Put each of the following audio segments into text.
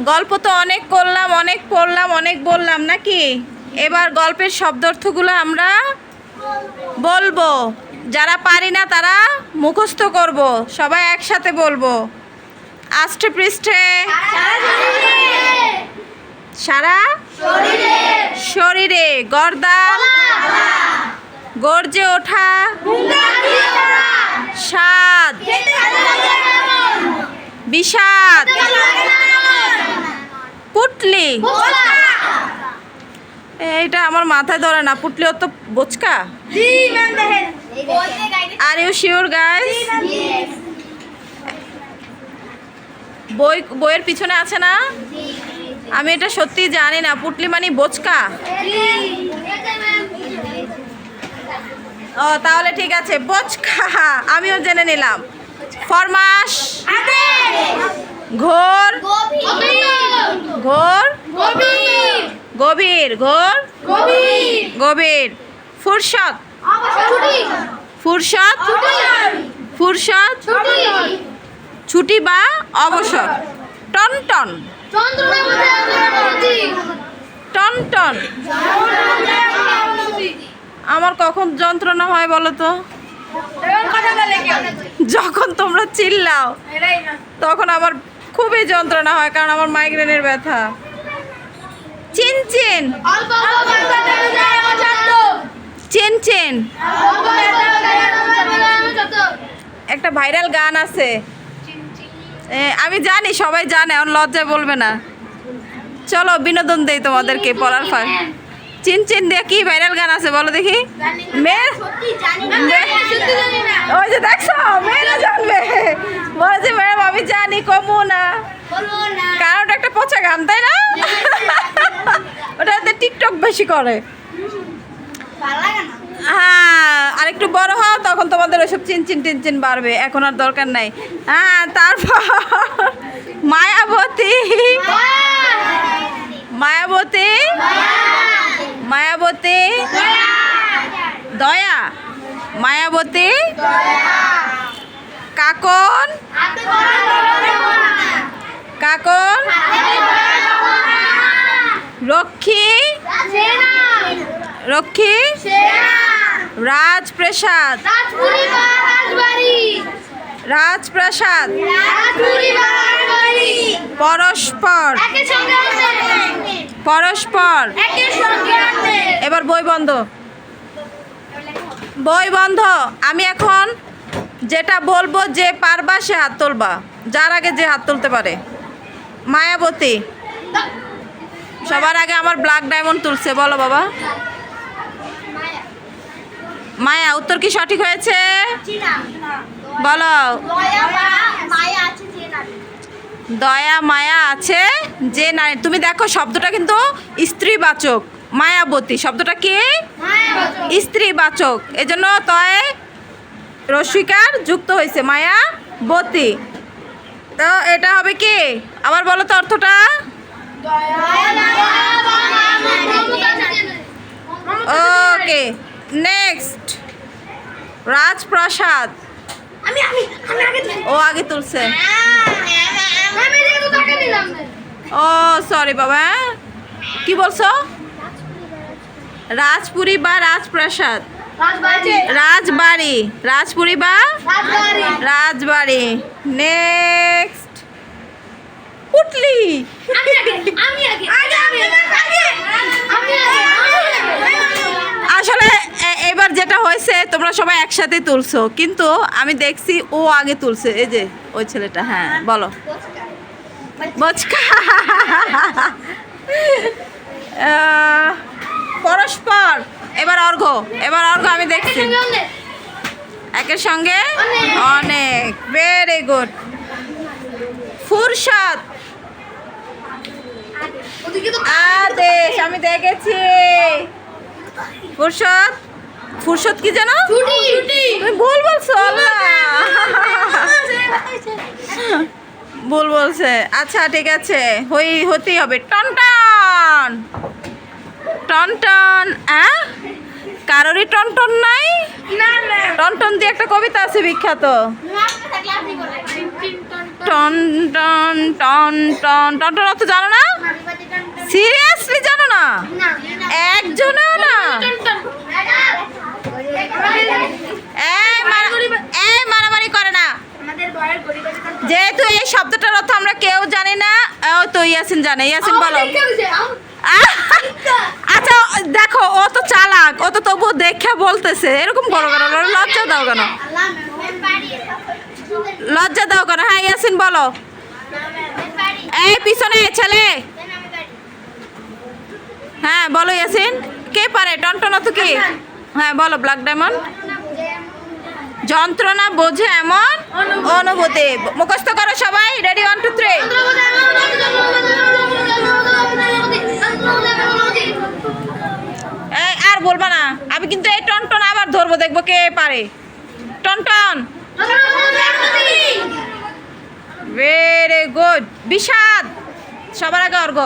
গল্প তো অনেক করলাম, অনেক পড়লাম, অনেক বললাম নাকি? এবার গল্পের শব্দার্থগুলো আমরা বলবো। যারা পারি না তারা মুখস্থ করব। সবাই একসাথে বলবো। আষ্টে পৃষ্ঠে, সারা শরীরে, গর্দান, গর্জে ওঠা, স্বাদ, বিষাদ, পুটলি। এইটা আমার মাথায় ধরে না। পুটলি তো বোচকা। Are you sure guys? বইয়ের পিছনে আছে না? আমি এটা সত্যি জানি না। পুটলি মানে বোচকা। ও তাহলে ঠিক আছে, বোচকা আমিও জেনে নিলাম। ফরমাস, ঘোর, ঘোর, গভীর, ঘোর, গভীর। ফুরসত, ফুরসত, ফুরসত, ছুটি বা অবসর। টনটন, টনটন। আমার কখন যন্ত্রণা হয় বলো তো? যখন তোমরা চিল্লাও তখন আমার খুবই যন্ত্রণা হয়, কারণ আমার মাইগ্রেনের ব্যথা। চিনচিন, চিনচিন। একটা ভাইরাল গান আছে, আমি জানি সবাই জানে, এখন লজ্জায় বলবে না। চলো বিনোদন দেই তোমাদেরকে পড়ার ফাঁক। চিনচিন দিয়ে কি ভাইরাল গান আছে বলো দেখি? ওই যে দেখছো, মেয়েরা জানবে। বলে যে ম্যাডাম আমি জানি, কমু না, কারণ ওটা একটা পচা গান, তাই না? ওটাতে টিকটক বেশি করে। হ্যাঁ, আর একটু বড় হও তখন তোমাদের ওইসব চিনচিন টিনচিন বাড়বে, এখন আর দরকার নাই। হ্যাঁ, তারপর মায়াবতী, মায়াবতী, মায়াবতী, দয়া, মায়াবতী, কাকন, কাকন, রক্ষী, রক্ষী, রাজপ্রাসাদ, রাজপ্রাসাদ, পরস্পর, পরস্পর। এবার বই বন্ধ, বই বন্ধ। আমি এখন যেটা বলবো, যে পারবা সে হাত তুলবা, যার আগে যে হাত তুলতে পারে। মায়াবতী, সবার আগে আমার ব্ল্যাক ডায়মন্ড তুলছে, বলো বাবা। মায়া, উত্তর কি সঠিক হয়েছে? বলো। দয়া মায়া আছে যে নারী। তুমি দেখো শব্দটা কিন্তু স্ত্রীবাচক। মায়াবতী শব্দটা কি? স্ত্রীবাচক, এজন্য তয় রস্বীকার যুক্ত হয়েছে, মায়াবতী। তো এটা হবে কি? আবার বলো তো অর্থটা। ওকে, নেক্সট। রাজপ্রাসাদ। ও আগে তুলছে। ও সরি বাবা, কি বলছো? রাজপুরী বা রাজপ্রাসাদ? রাজবাড়ি, রাজপুরী বা রাজবাড়ি। নেক্সট, পুটলি। আসলে এবার যেটা হয়েছে, তোমরা সবাই একসাথে তুলছো, কিন্তু আমি দেখছি ও আগে তুলছে, এই যে ওই ছেলেটা। হ্যাঁ বলো। বচকা। পরস্পর। এবার অর্ঘ, এবার অর্ঘ আমি দেখছি। একের সঙ্গে অনেক, ভেরি গুড। ফুরসত, আদেশ, আমি দেখেছি। ফুরসত, ফুরসত কি জানো? তুমি ভুল বলছো। ভুল বলছে। আচ্ছা ঠিক আছে, হতেই হবে। টনটন, টনটন। কারোরই টনটন নাই? টনটন দিয়ে একটা কবিতা আছে বিখ্যাত। টন টন টন টন টন টন টন অত জানো না? সিরিয়াসলি জানো না? একজনেও না? এই মারামারি করে না। যেহেতু এই শব্দটার অর্থ আমরা কেউ জানি না, ও তো ইয়াসিন জানে। ইয়াসিন বলো। আচ্ছা দেখো, ও তো চালাক, ও তো তবু দেখে বলতেছে। এরকম করো কেন? লজ্জা দাও কেন? লজ্জা দাও কেন? হ্যাঁ ইয়াসিন বলো। এই পিছনে ছেলে, হ্যাঁ বলো ইয়াসিন। কে পারে? টনটন তো কি? হ্যাঁ বলো। ব্ল্যাক ডায়মন্ড যন্ত্রণা বোঝে এমন অনুভূতি। মুখস্থ করো সবাই। রেডি? 1 2 3। এই আর বলবা না। আমি কিন্তু এই টনটন আবার ধরবো, দেখবো কে পারে। টনটন। Very good. বিষাদ সবার আগে অর্ঘ।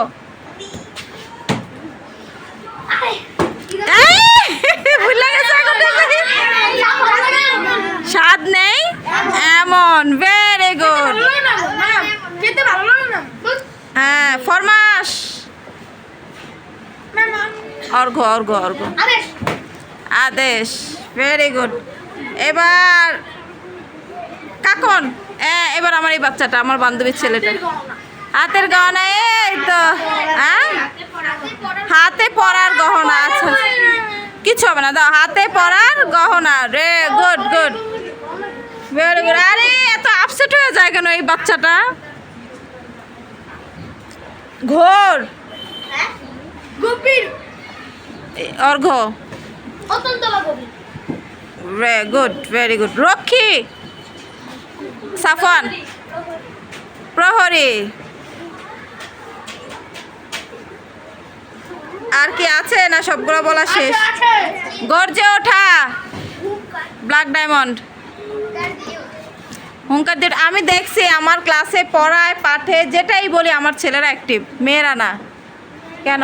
স্বাদ নেই এমন। Very good. হ্যাঁ ফরমাস। অর্ঘ অর্ঘ অর্ঘ। আদেশ। Very good. এবার কাকন। এবার আমার এই বাচ্চাটা, আমার বান্ধবীর ছেলেটা। হাতের গহনা। এই তো হাতে পরার গহনা। আচ্ছা কিছু হবে না, দাও। হাতে পরার গহনা। রে গুড গুড। Very good. আরে এত আপসেট হয়ে যায় কেন এই বাচ্চাটা? ঘোর। অর্ঘ। রে গুড। Very good. রক্ষী। সাফন। প্রহরী। আর কি আছে না? সবগুলো বলা শেষ। গর্জে ওঠা। Black diamond. হুঙ্কার দিয়ে। আমি দেখছি আমার ক্লাসে পড়ায় পাঠে যেটাই বলি আমার ছেলেরা অ্যাক্টিভ, মেয়েরা না। কেন?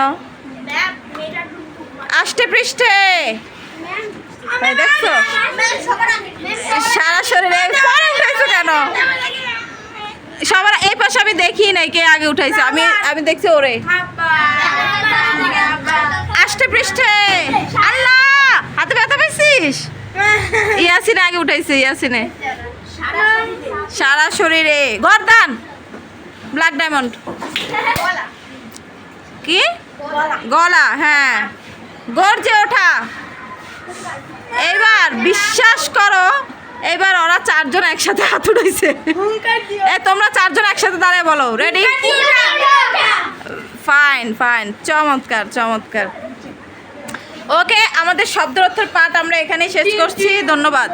আষ্টে পৃষ্ঠে। দেখছো সারা শরীরে পরে উঠাইছো কেন? সবার এই পাশে আমি দেখি নাই কে আগে উঠাইছে। আমি দেখছি ওরে। আষ্টে পৃষ্ঠে। আল্লাহ, হাতে ব্যথা পাইছিস? ইয়াসিন আগে উঠাইছে। ইয়াসিনে সারা শরীরে। গর্দান। Black diamond. কি? গলা। হ্যাঁ গর্জে ওঠা। এবার বিশ্বাস করো, এবার ওরা চারজন একসাথে হাত উঠাইছে। তোমরা চারজন একসাথে দাঁড়ায় বলো। রেডি? Fine fine. চমৎকার চমৎকার। ওকে, আমাদের শব্দ অর্থের পাঠ আমরা এখানেই শেষ করছি। ধন্যবাদ।